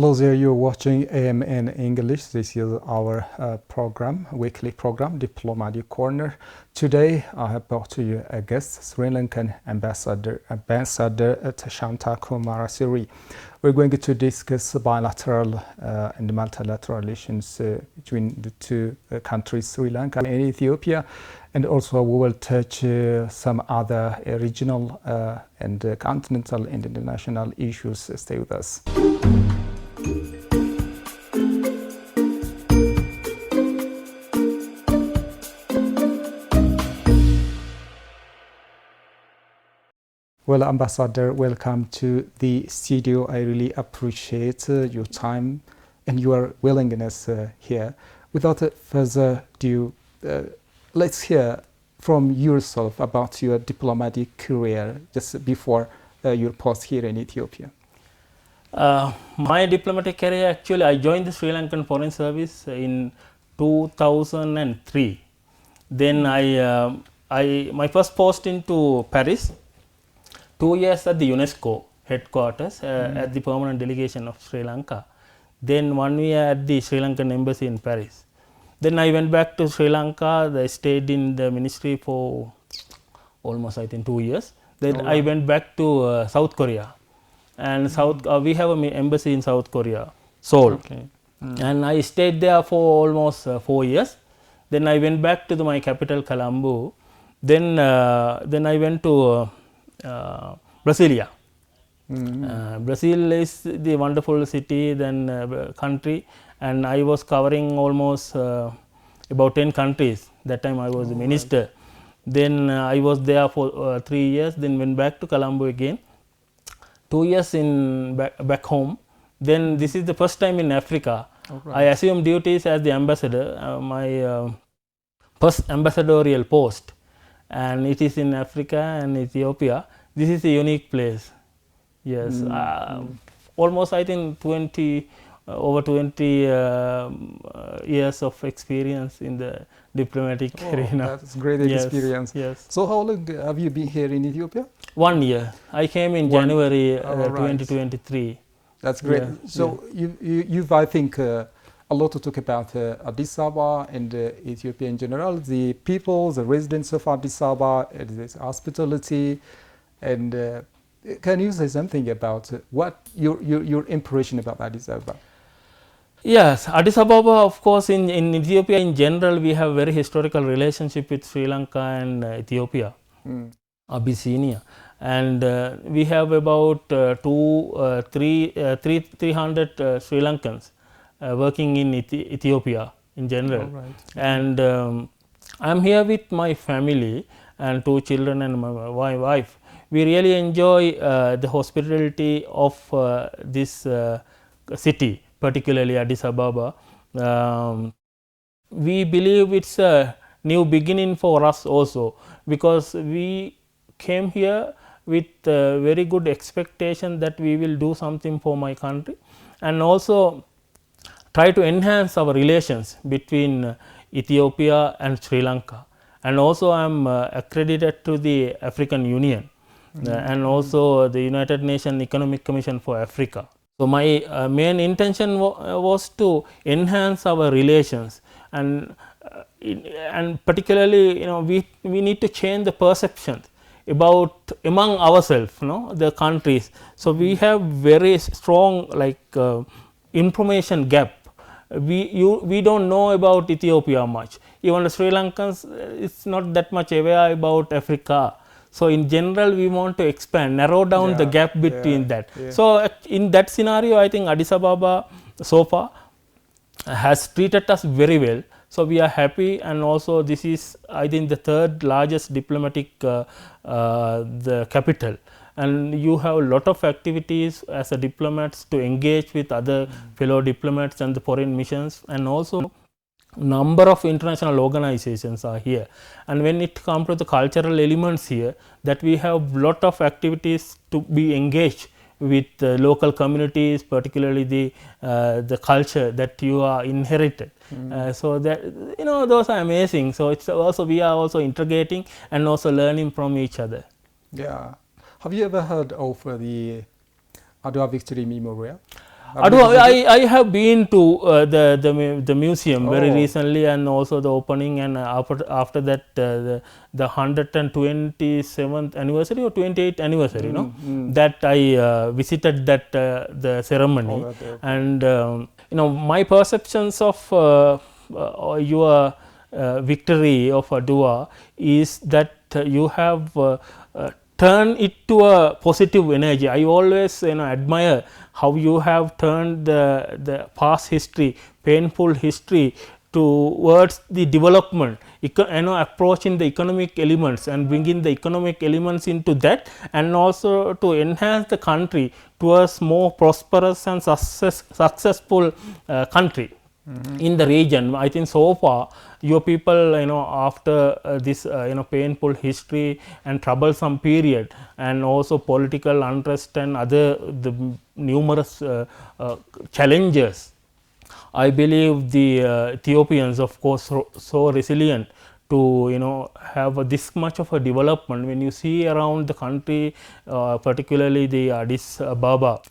Hello there, you're watching AMN English. This is our weekly program, Diplomatic Corner. Today I have brought to you a guest, Sri Lankan Ambassador Tashanta Kumarasiri. We're going to discuss bilateral and multilateral relations between the two countries, Sri Lanka and Ethiopia. And also we will touch some other regional and continental and international issues. Stay with us. Well, Ambassador, welcome to the studio. I really appreciate your time and your willingness here. Without further ado, let's hear from yourself about your diplomatic career just before your post here in Ethiopia. My diplomatic career, actually, I joined the Sri Lankan Foreign Service in 2003. Then my first post into Paris, 2 years at the UNESCO headquarters at the permanent delegation of Sri Lanka. Then 1 year at the Sri Lankan embassy in Paris. Then I went back to Sri Lanka. I stayed in the ministry for almost, I think, 2 years. Then I went back to South Korea. And we have an embassy in South Korea, Seoul. Okay. And I stayed there for almost 4 years. Then I went back to my capital, Colombo. Then I went to Brasilia. Brazil is the wonderful city, country, and I was covering almost about 10 countries. That time I was a minister. Right. Then I was there for 3 years, then went back to Colombo again. 2 years back home. Then this is the first time in Africa. Right. I assumed duties as the ambassador, my first ambassadorial post, and it is in Africa and Ethiopia. This is a unique place. Yes, almost I think over 20 years of experience in the diplomatic arena. That's great experience. Yes. So how long have you been here in Ethiopia? 1 year. I came in January 2023. That's great. Yeah. So you've I think a lot to talk about Addis Ababa and Ethiopia in general. The people, the residents of Addis Ababa, this hospitality, and can you say something about what your impression about Addis Ababa? Yes, Addis Ababa, of course, in Ethiopia in general, we have very historical relationship with Sri Lanka and Ethiopia, Abyssinia, and we have about 300 Sri Lankans working in Ethiopia in general. Right. And I'm here with my family and 2 children and my wife. We really enjoy the hospitality of this city, particularly Addis Ababa. We believe it's a new beginning for us also, because we came here with very good expectation that we will do something for my country, and also try to enhance our relations between Ethiopia and Sri Lanka. And also I am accredited to the African Union and also the United Nations Economic Commission for Africa. So my main intention was to enhance our relations, and particularly, we need to change the perceptions about among ourselves, the countries. So we have very strong information gap. We don't know about Ethiopia much. Even the Sri Lankans, it's not that much aware about Africa. So in general, we want to expand, narrow down the gap between that. Yeah. So in that scenario, I think Addis Ababa so far has treated us very well. So we are happy, and also this is, I think, the 3rd largest diplomatic the capital. And you have a lot of activities as a diplomats to engage with other fellow diplomats and the foreign missions, and also number of international organizations are here. And when it comes to the cultural elements here, that we have lot of activities to be engaged with local communities, particularly the culture that you are inherited. So that those are amazing. So it's also, we are also integrating and also learning from each other. Yeah. Have you ever heard of the Adwa Victory Memorial? Have you visited? I have been to the museum very recently, and also the opening, and after that the 127th anniversary or 28th anniversary, that I visited that the ceremony, and my perceptions of your victory of Adwa is that you have turn it to a positive energy. I always admire how you have turned the past history, painful history, towards the development, approaching the economic elements and bringing the economic elements into that, and also to enhance the country towards more prosperous and successful country. In the region. I think so far your people, after this painful history and troublesome period, and also political unrest and other the numerous challenges, I believe the Ethiopians, of course, so resilient to have this much of a development. When you see around the country, particularly the Addis Ababa,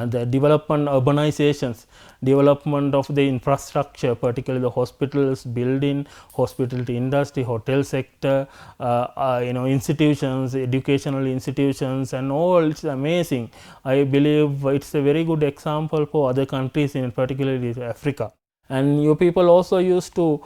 the development, urbanizations, development of the infrastructure, particularly the hospitals, building, hospitality industry, hotel sector, institutions, educational institutions, and all, it's amazing. I believe it's a very good example for other countries, in particularly Africa. And your people also used to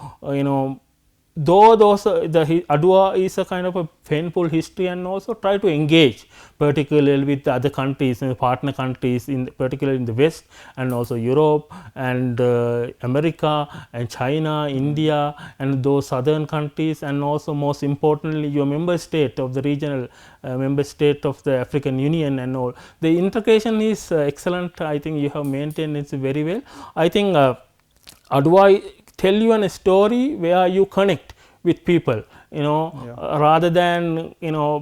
though the Adwa is a kind of a painful history, and also try to engage particularly with the other countries and partner countries, particularly in the West, and also Europe and America and China, India, and those southern countries, and also most importantly your member state of the regional member state of the African Union and all. The integration is excellent. I think you have maintained it very well. I think Adwa tell you a story where you connect with people, rather than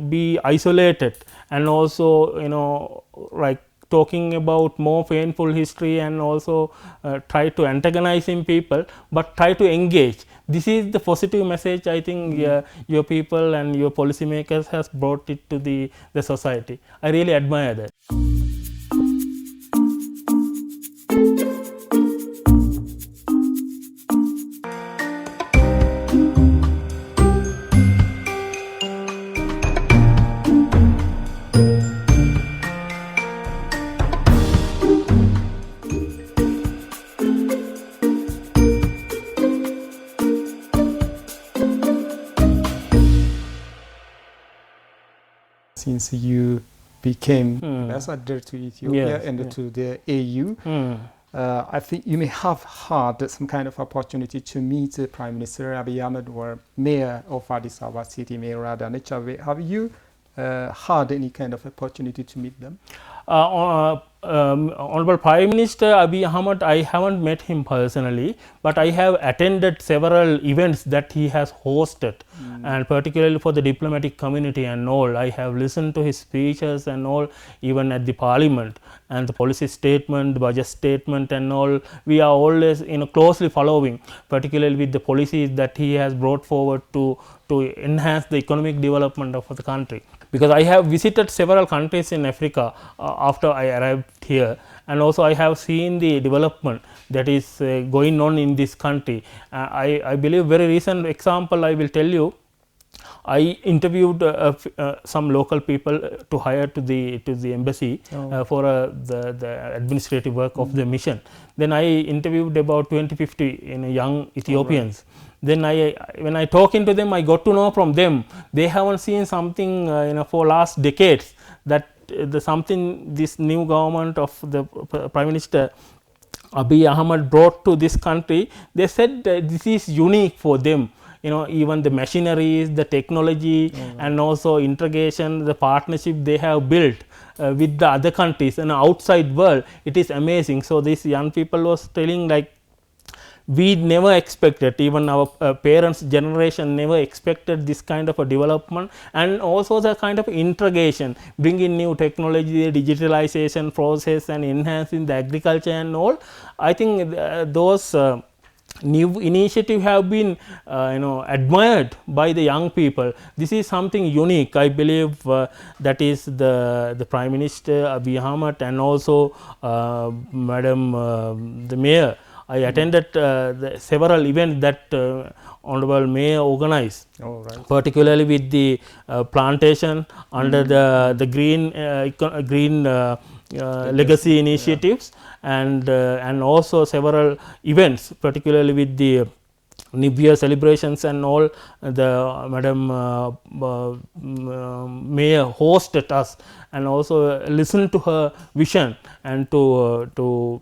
be isolated, and also like talking about more painful history, and also try to antagonizing people, but try to engage. This is the positive message I think your people and your policymakers has brought it to the society. I really admire that. Since you became ambassador to Ethiopia and to the AU, I think you may have had some kind of opportunity to meet Prime Minister Abiy Ahmed or Mayor of Addis Ababa City, Mayor Adanecha Abebe. Have you had any kind of opportunity to meet them? Honorable Prime Minister Abiy Ahmed, I haven't met him personally, but I have attended several events that he has hosted, and particularly for the diplomatic community and all. I have listened to his speeches and all, even at the parliament, and the policy statement, the budget statement and all. We are always closely following, particularly with the policies that he has brought forward to enhance the economic development of the country. Because I have visited several countries in Africa after I arrived here, and also I have seen the development that is going on in this country. I believe very recent example I will tell you. I interviewed some local people to hire to the embassy for the administrative work of the mission. Then I interviewed about 20-50 young Ethiopians. Then when I talking to them, I got to know from them they haven't seen something for last decades, that this new government of the Prime Minister Abiy Ahmed brought to this country. They said that this is unique for them. Even the machineries, the technology, and also integration, the partnership they have built with the other countries and outside world, it is amazing. So these young people was telling, like, we never expected, even our parents' generation never expected this kind of a development, and also the kind of integration, bringing new technology, digitalization process, and enhancing the agriculture and all. I think those new initiative have been admired by the young people. This is something unique. I believe that is the Prime Minister Abiy Ahmed and also Madam the Mayor. I attended several events that Honorable Mayor organized, particularly with the plantation under the green legacy initiatives, and also several events, particularly with the New Year celebrations and all. The Madam Mayor hosted us and also listened to her vision and to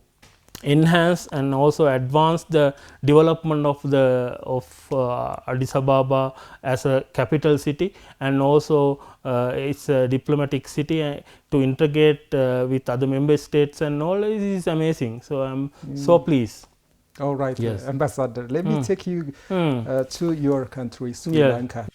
enhance and also advance the development of Addis Ababa as a capital city, and also it's a diplomatic city to integrate with other member states and all. It is amazing. So I'm so pleased. All right, yes. Ambassador, let me take you to your country, Sri Lanka.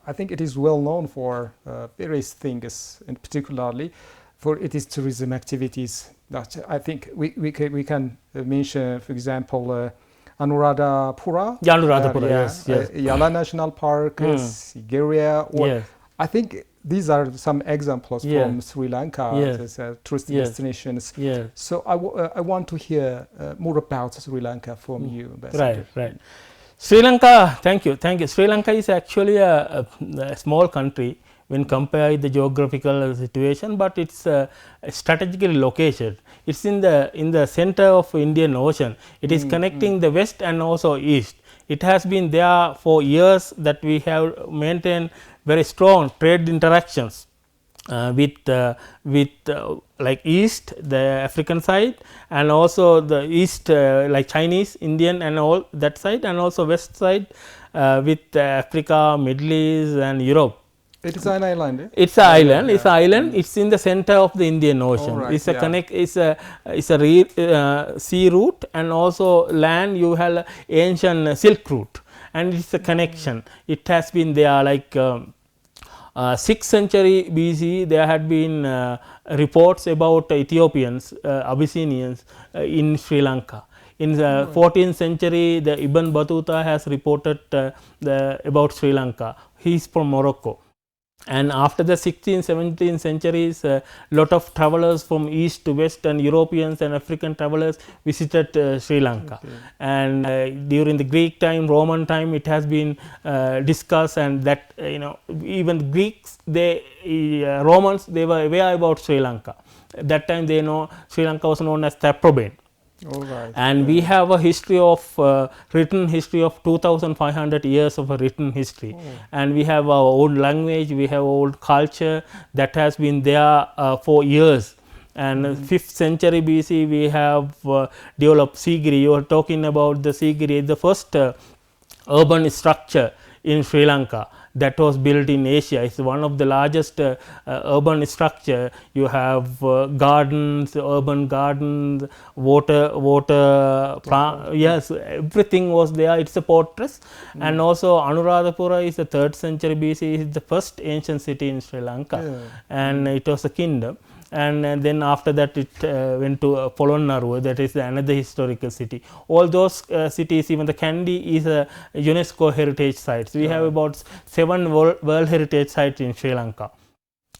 I think it is well known for various things, and particularly for its tourism activities. That I think we can mention, for example, Anuradhapura. Yes. Yala National Park, Sigiriya. Yes. I think these are some examples from Sri Lanka as tourist destinations. Yes. So I want to hear more about Sri Lanka from you, Ambassador. Right. Sri Lanka, thank you. Sri Lanka is actually a small country when compared the geographical situation, but it's strategically located. It's in the center of Indian Ocean. It is connecting the west and also east. It has been there for years that we have maintained very strong trade interactions with like east, the African side, and also the east like Chinese, Indian and all that side, and also west side with Africa, Middle East and Europe. It is an island. Eh? It's an island. It's an island. It's in the center of the Indian Ocean. Right, it's a connect. It's a sea route, and also land. You have ancient Silk Route, and it's a connection. It has been there like 6th century BC. There had been reports about Ethiopians, Abyssinians in Sri Lanka. In the 14th century, the Ibn Battuta has reported about Sri Lanka. He is from Morocco. And after the 16th, 17th centuries, lot of travelers from east to west and Europeans and African travelers visited Sri Lanka. Okay. And during the Greek time, Roman time, it has been discussed, and that even Greeks, Romans, they were aware about Sri Lanka. At that time, they know Sri Lanka was known as Taprobane. And we have a history of written history of 2,500 years of a written history, and we have our own language, we have our own culture that has been there for years. And 5th century BC, we have developed Sigiri. You are talking about the Sigiri, the first urban structure in Sri Lanka that was built in Asia. It's one of the largest urban structure. You have gardens, urban gardens, water plant. Yes, everything was there. It's a fortress. And also Anuradhapura is the 3rd century BC. Is the first ancient city in Sri Lanka, and it was a kingdom. And then after that it went to Polonnaruwa, that is another historical city. All those cities, even the Kandy is a UNESCO heritage sites. We have about 7 World Heritage sites in Sri Lanka,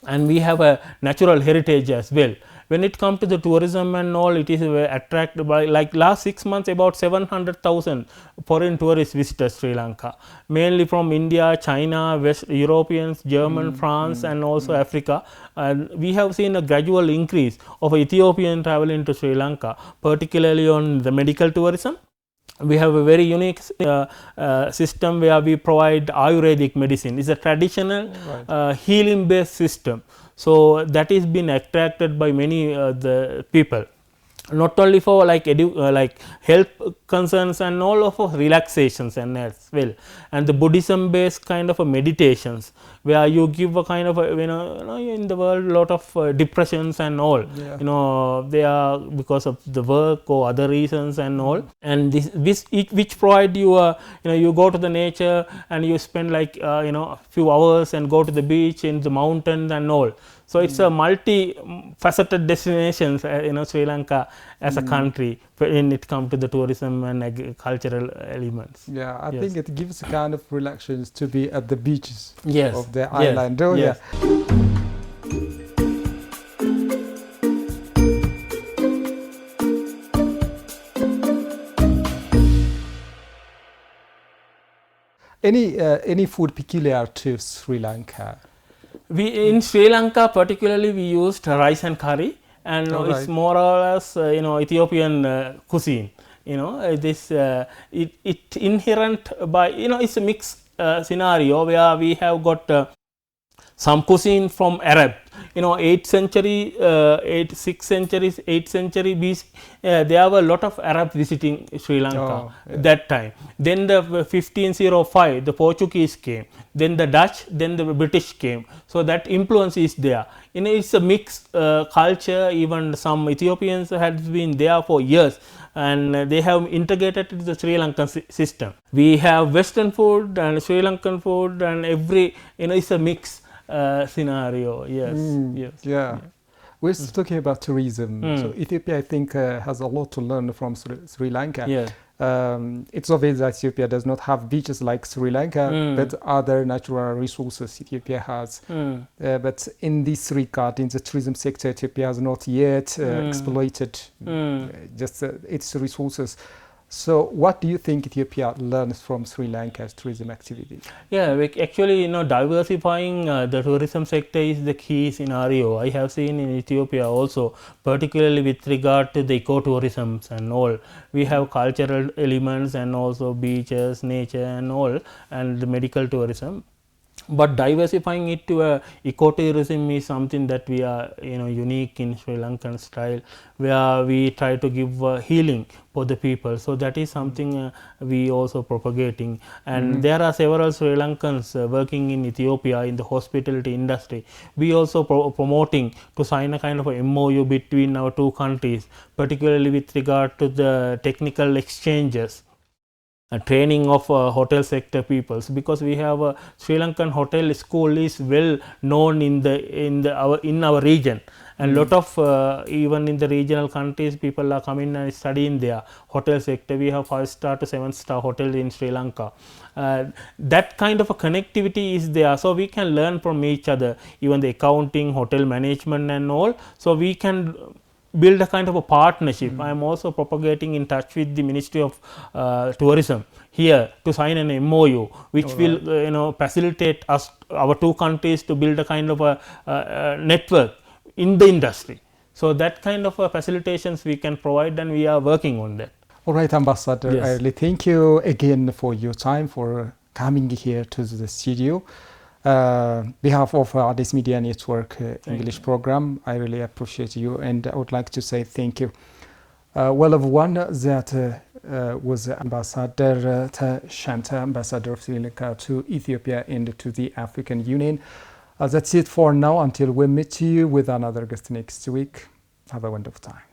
and we have a natural heritage as well. When it comes to the tourism and all, it is attracted by, like last 6 months, about 700,000 foreign tourists visited Sri Lanka, mainly from India, China, West Europeans, German, France, and also Africa. And we have seen a gradual increase of Ethiopian travel into Sri Lanka, particularly on the medical tourism. We have a very unique system where we provide Ayurvedic medicine. It's a traditional healing based system. So that is been attracted by many the people. not only for like like health concerns and all of relaxations and as well, and the Buddhism based kind of a meditations where you give a kind of a, in the world lot of depressions and all, they are because of the work or other reasons and all, and this which provide you you go to the nature and you spend like a few hours and go to the beach in the mountains and all. So it's a multi-faceted destinations, Sri Lanka as a country when it comes to the tourism and cultural elements. Yeah, I think it gives a kind of relaxation to be at the beaches Yes. of the island. Oh, Yes. yeah. Any food peculiar to Sri Lanka? We in Sri Lanka particularly we used rice and curry, and it's more or less Ethiopian cuisine. This it inherent by it's a mixed scenario where we have got some cuisine from Arab. 8th century, 6th century, 8th century BC, there were a lot of Arab visiting Sri Lanka that time. Then the 1505, the Portuguese came, then the Dutch, then the British came. So that influence is there. It's a mixed culture. Even some Ethiopians had been there for years, and they have integrated into the Sri Lankan system. We have Western food and Sri Lankan food, and every it's a mix scenario. Yes. Yeah. We're talking about tourism. So Ethiopia, I think, has a lot to learn from Sri Lanka. Yeah. It's obvious that Ethiopia does not have beaches like Sri Lanka, but other natural resources Ethiopia has. But in this regard, in the tourism sector, Ethiopia has not yet exploited just its resources. So what do you think Ethiopia learns from Sri Lanka's tourism activities? Yeah, actually, diversifying the tourism sector is the key scenario. I have seen in Ethiopia also, particularly with regard to the ecotourism and all. We have cultural elements and also beaches, nature and all, and the medical tourism. But diversifying it to ecotourism is something that we are unique in Sri Lankan style, where we try to give healing for the people. So that is something we also propagating, and there are several Sri Lankans working in Ethiopia in the hospitality industry. We also promoting to sign a kind of a MOU between our two countries, particularly with regard to the technical exchanges. Training of hotel sector peoples, because we have a Sri Lankan hotel school is well known in our region, and lot of even in the regional countries people are coming and studying their hotel sector. We have 5-star to 7-star hotels in Sri Lanka. That kind of a connectivity is there, so we can learn from each other, even the accounting, hotel management and all. So we can build a kind of a partnership. I am also propagating in touch with the Ministry of Tourism here to sign an MOU, which will facilitate us, our two countries, to build a kind of a network in the industry. So that kind of facilitations we can provide, and we are working on that. All right, Ambassador, I really thank you again for your time, for coming here to the studio. Behalf of Addis Media Network English program, I really appreciate you, and I would like to say thank you. Well, everyone, that was Ambassador Shanta, Ambassador of Sri Lanka to Ethiopia and to the African Union. That's it for now. Until we meet you with another guest next week. Have a wonderful time.